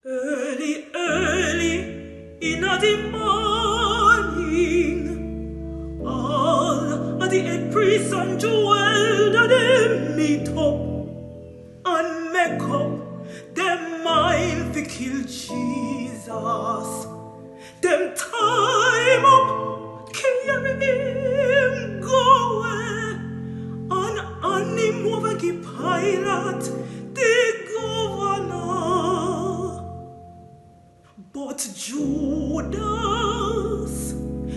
Early, early in the morning, all of the head priests and jewel that them meet up and make up them mind fi kill Jesus. Them time up, carry him go away, and him over give Pilate the governor. But Judas,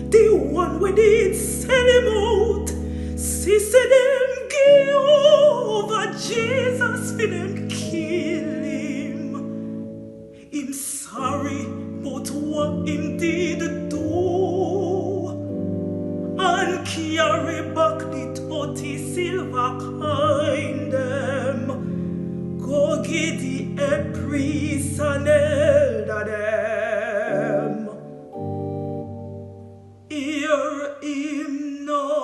the one we did sell him out, say them give over Jesus for them kill him. Him sorry, but what him did do, and carry back the 30 silver coin them. Go get the head priest and elder them. Hear him now.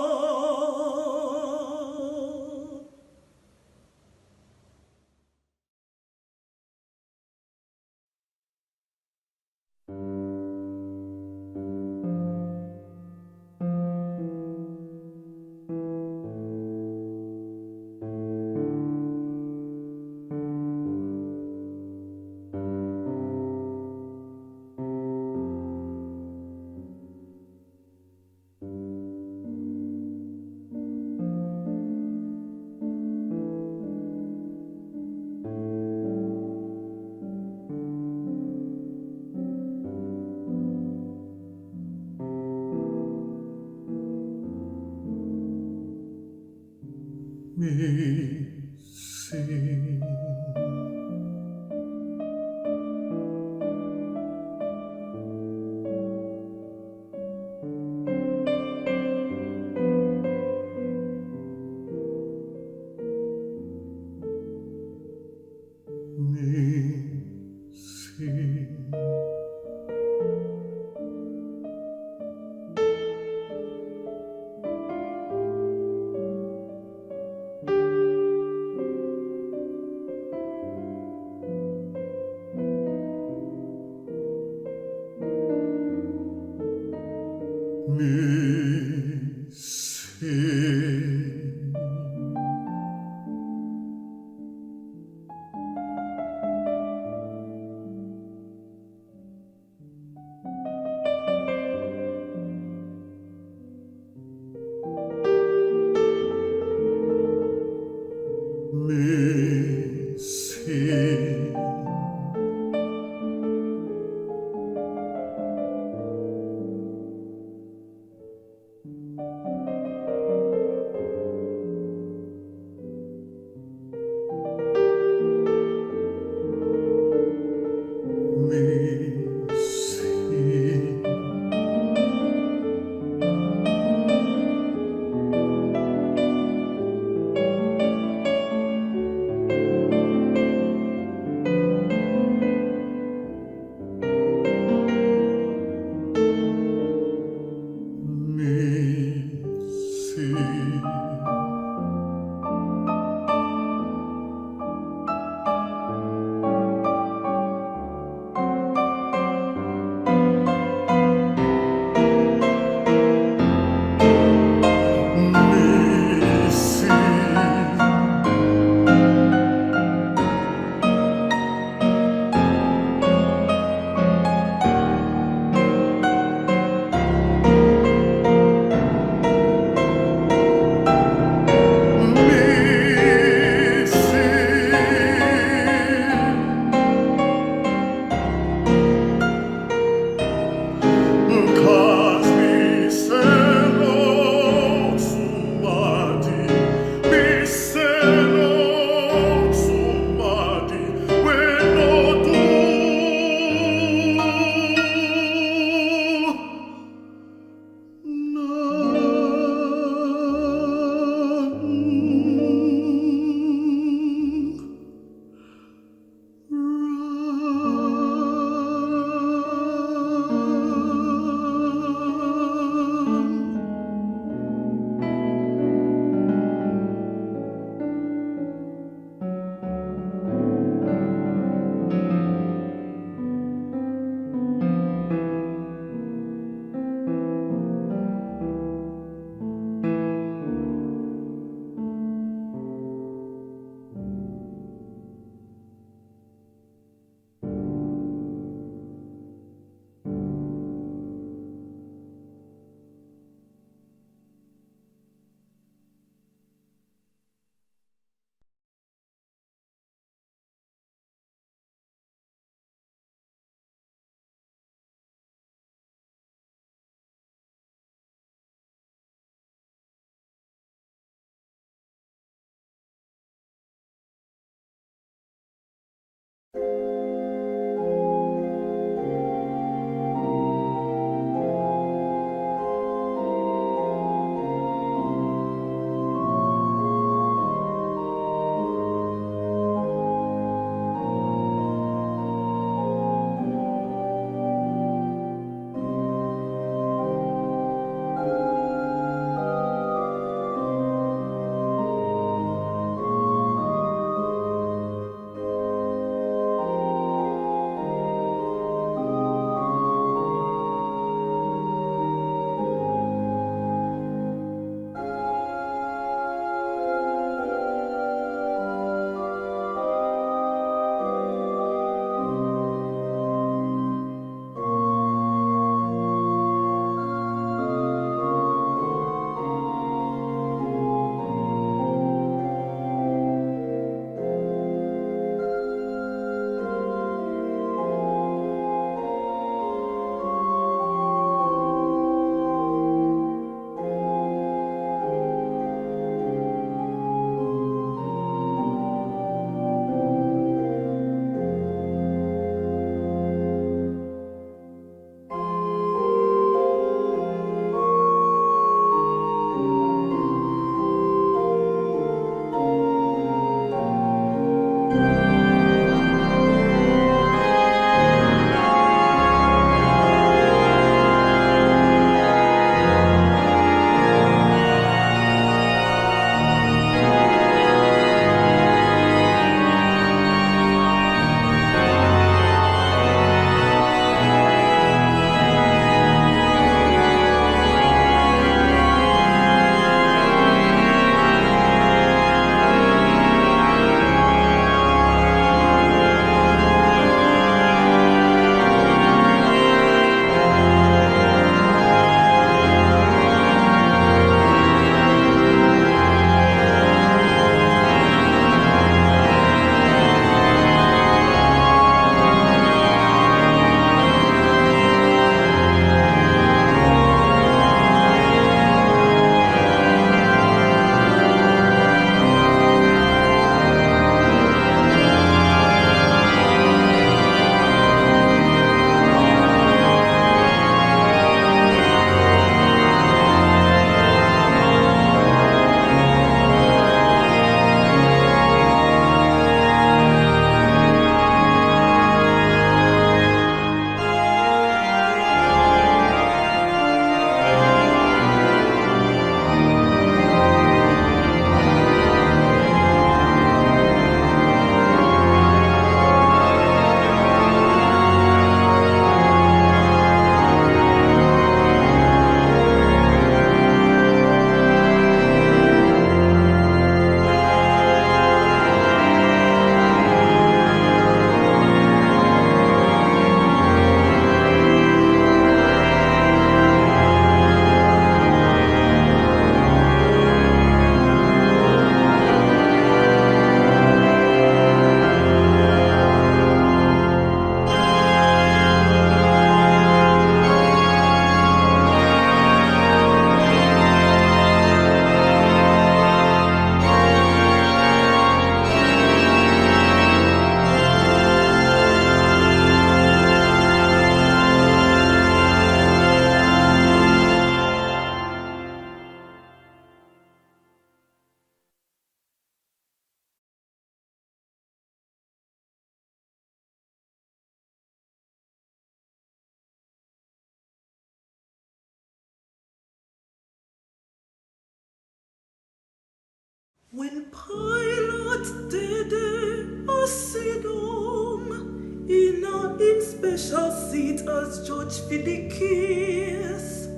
Me sing. Me sing. Me sing. Me sing. Me sing. Me sing. Me sing. Pilate did a sit-down in a special seat as judge for the case.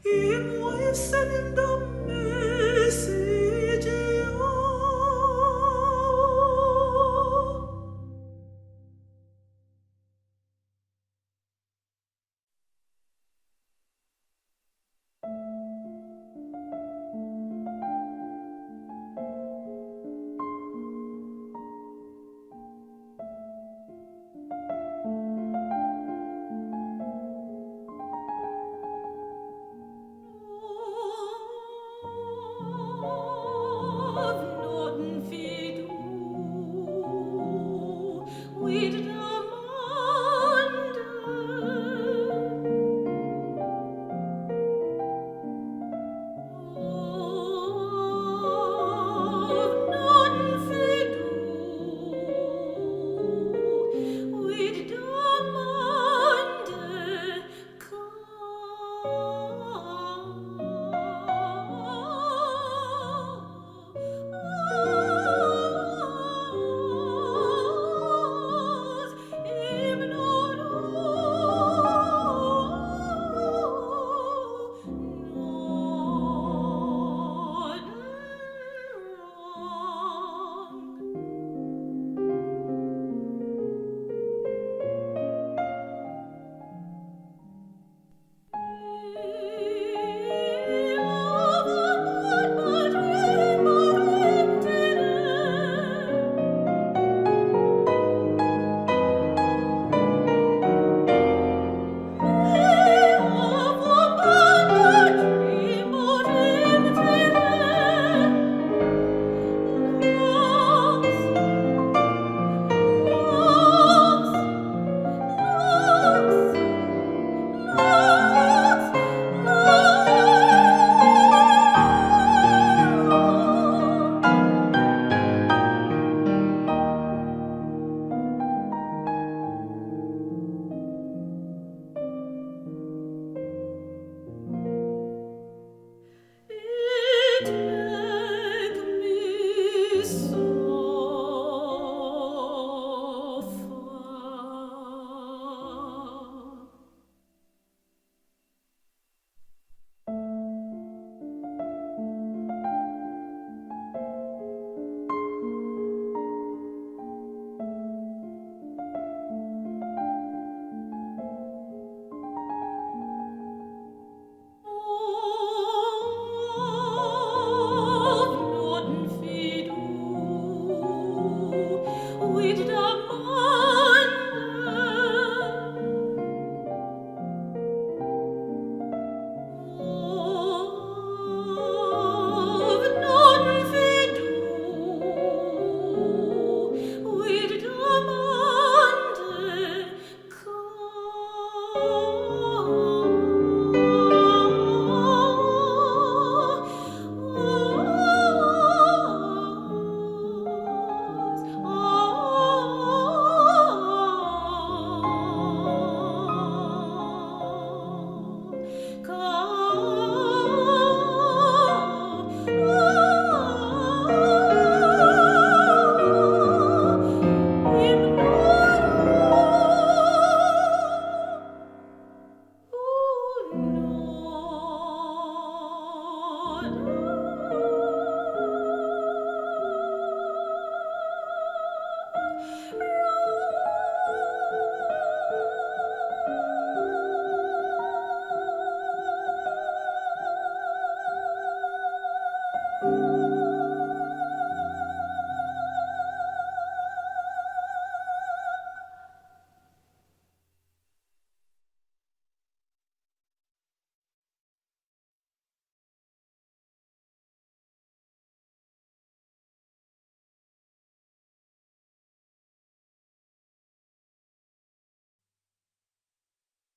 Him wife send him the message.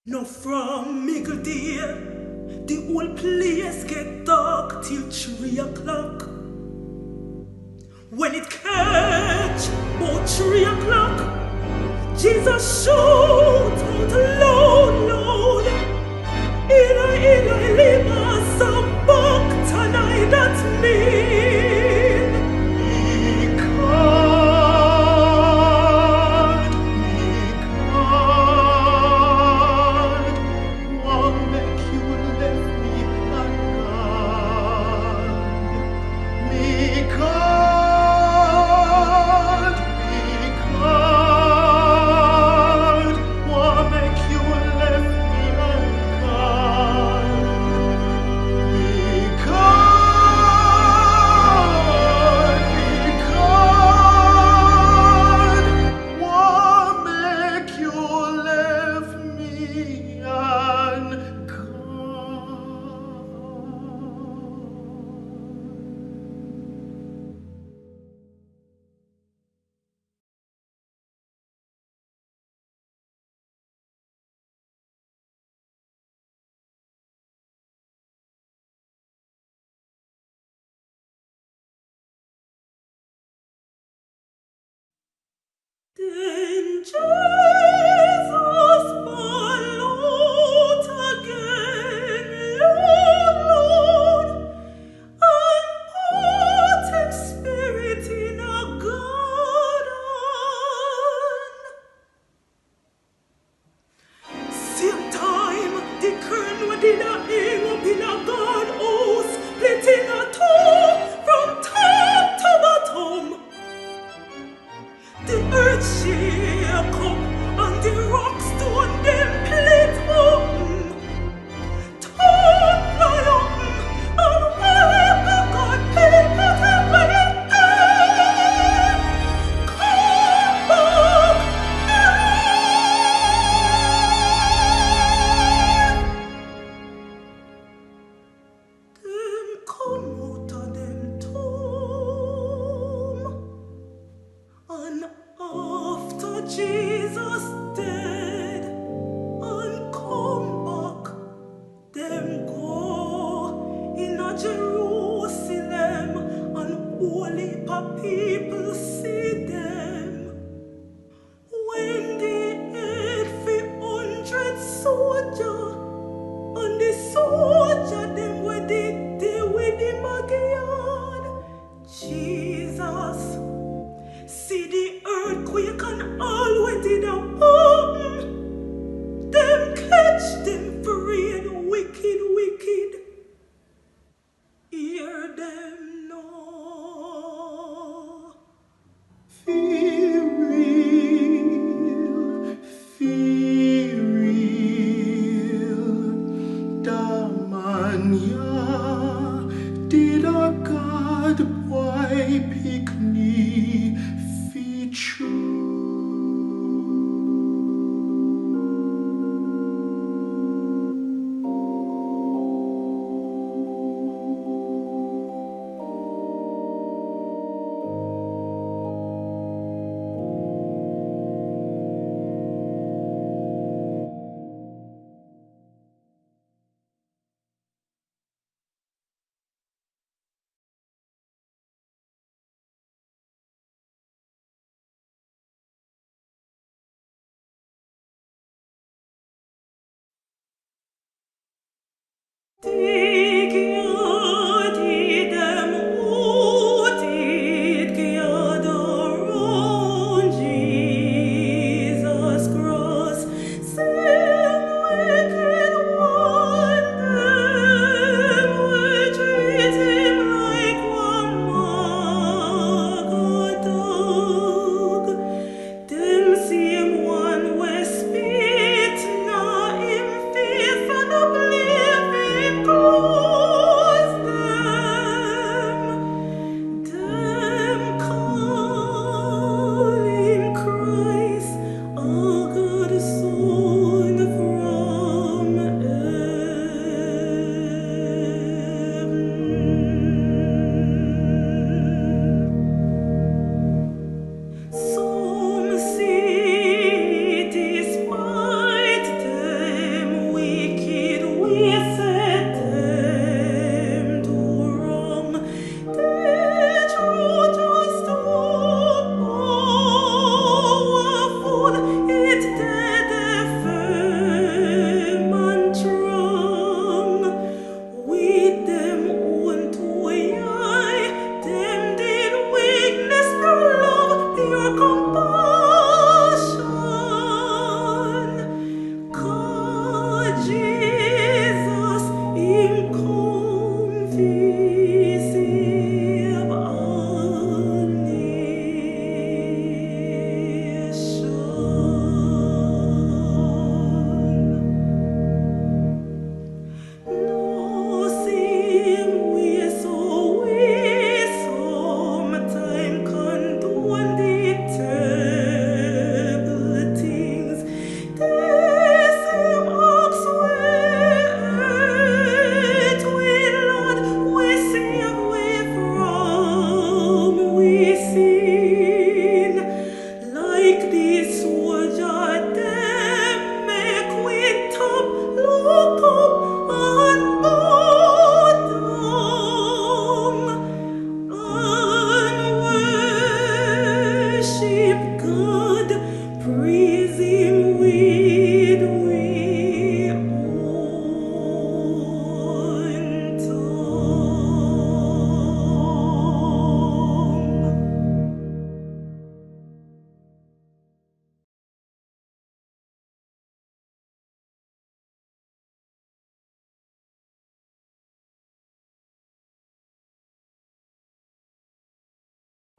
No from middle day, the whole place get dark till 3 o'clock. When it catch about 3 o'clock, Jesus shout out loud, loud, Eli, Eli, lima sabachthani, that mean, Then Jesus followed again, Lord, and put His Spirit in a garden. Same time, the current we did a hang up in a God house, split in a two from top to bottom. The earth shake up and the rocks stone them split open. Turn fly up and wherever God people take when it can. Come back them come out of them tomb. And after Jesus dead and come back, them go in a Jerusalem and holy people see them. When they head for 100 soldier, and the soldier them where they with him again. Jesus, see the earthquake and all what it happen. Them catch them free and wicked, wicked. Hear them now. Feel real, feel real. Damania, did a God boy pick me feature? Go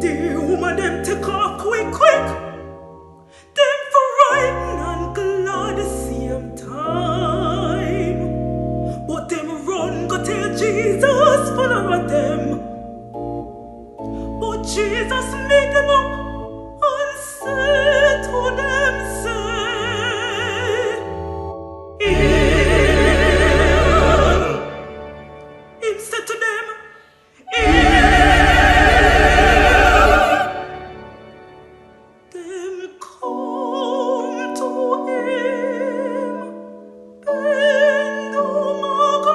The woman them take off quick, quick. Them frightened and glad the same time. But them run go tell Jesus follow them. But Jesus made them up and said to them, say, Him said to them, them come to him, bend ground,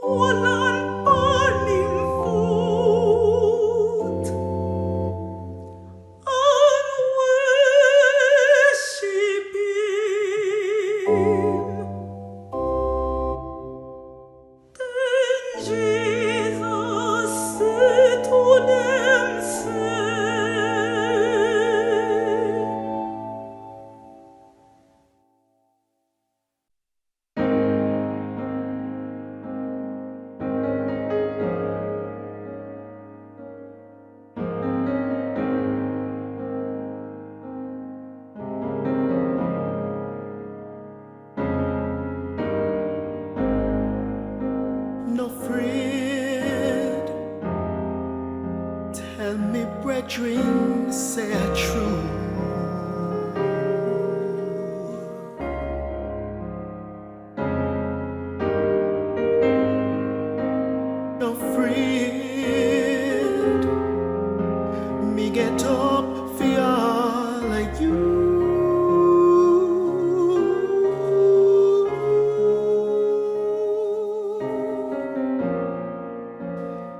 all on him foot, and worship him. Then Jesus said to them, say, No afraid. Tell me, brethren, say it true. No afraid. Me get up for all of you.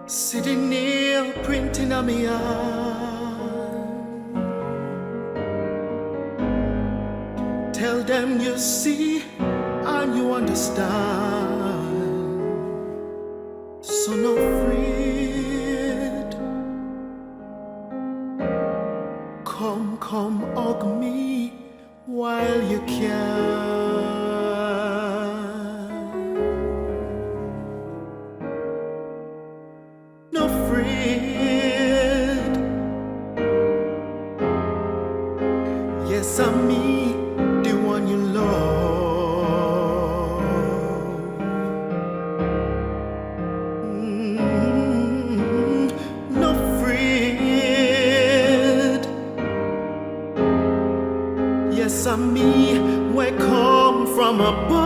See the nail printing on me arm. Tell them you see and you understand. So no afraid. Come hug me while you can. No afraid. Yes, I'm me, the one you love. No afraid. Yes, I'm me, where come from above.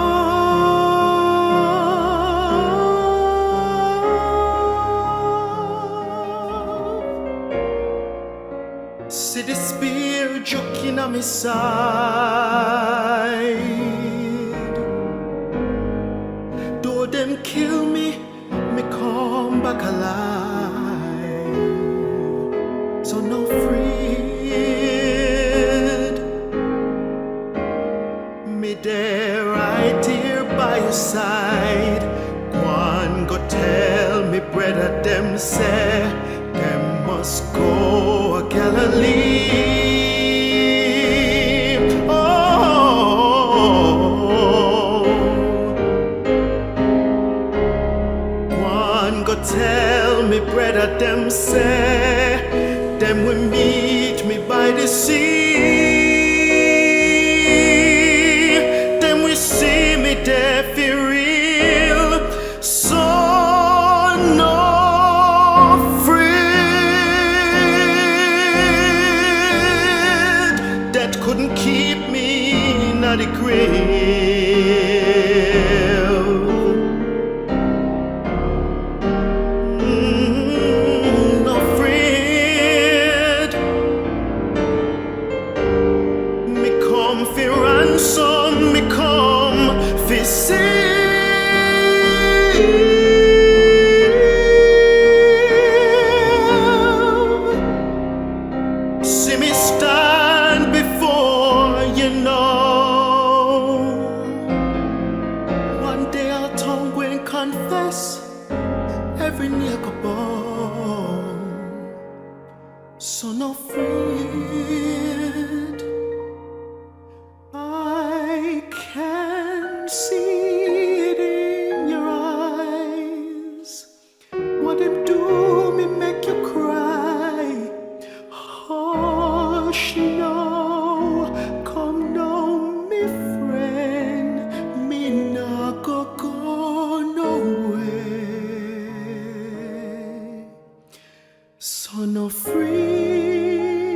See the spear joking on my side. Though them kill me, me come back alive. So no afraid. Me there right here by your side. One go tell me brother them say them must go Galilee. Oh, one go tell me brother them say them will meet me by the sea. Them will see me there for real. So no afraid. That couldn't keep me in the grave. No afraid. Me come for ransom, me come for save. See me stand before you know. One day I'll tongue go and confess every knee go bow. So no afraid. I can see it in your eyes. afraid.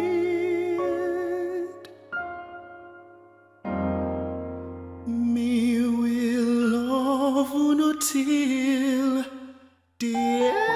Me will love no till the end.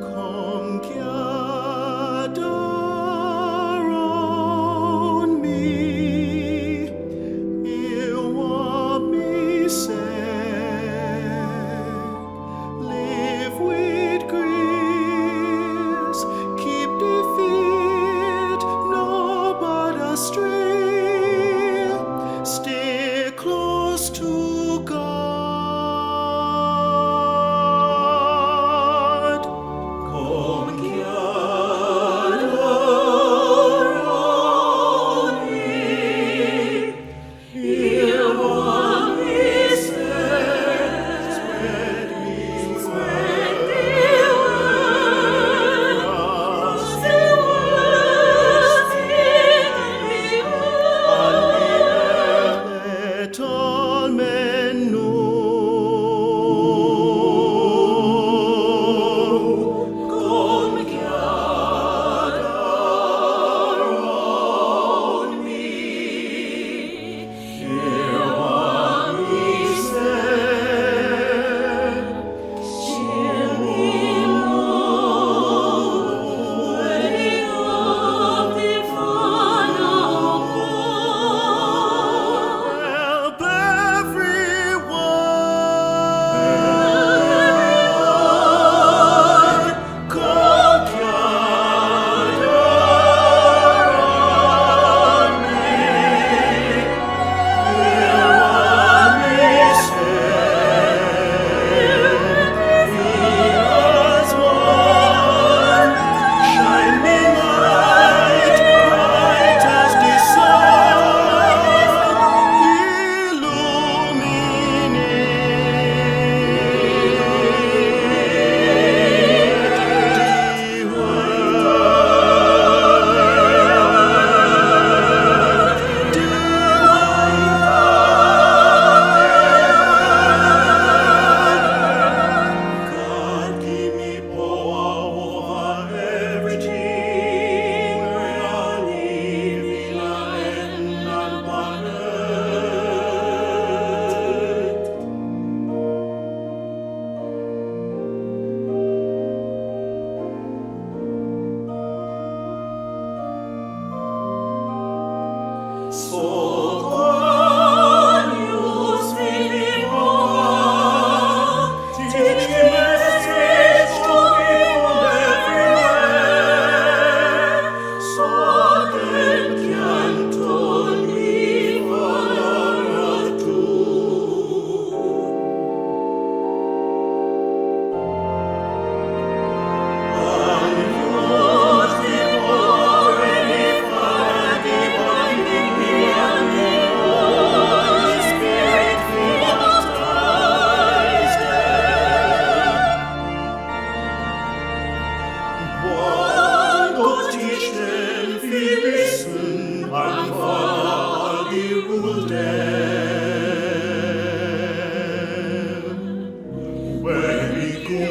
Come gather round me, hear what me say. Live with grace, keep the feet, no but astray. Stay close to God. Come gather round me, hear what me says. Spread the word, cross the words in the earth, let all men know. Come gather round me, hear what me say. Cheer me, Lord, worthy of the final call. Help everyone. Come gather round me, hear what me say. Be as one, shining light, bright as the sun, illuminate the world. Do God give me power over everything where I live in heaven and on earth. So God use me more, teach the message to people everywhere, so they can turn me follower too. And use the already fire, the binding me and the Holy Spirit baptize them. One go teach them, we listen and follow the rule them. When we go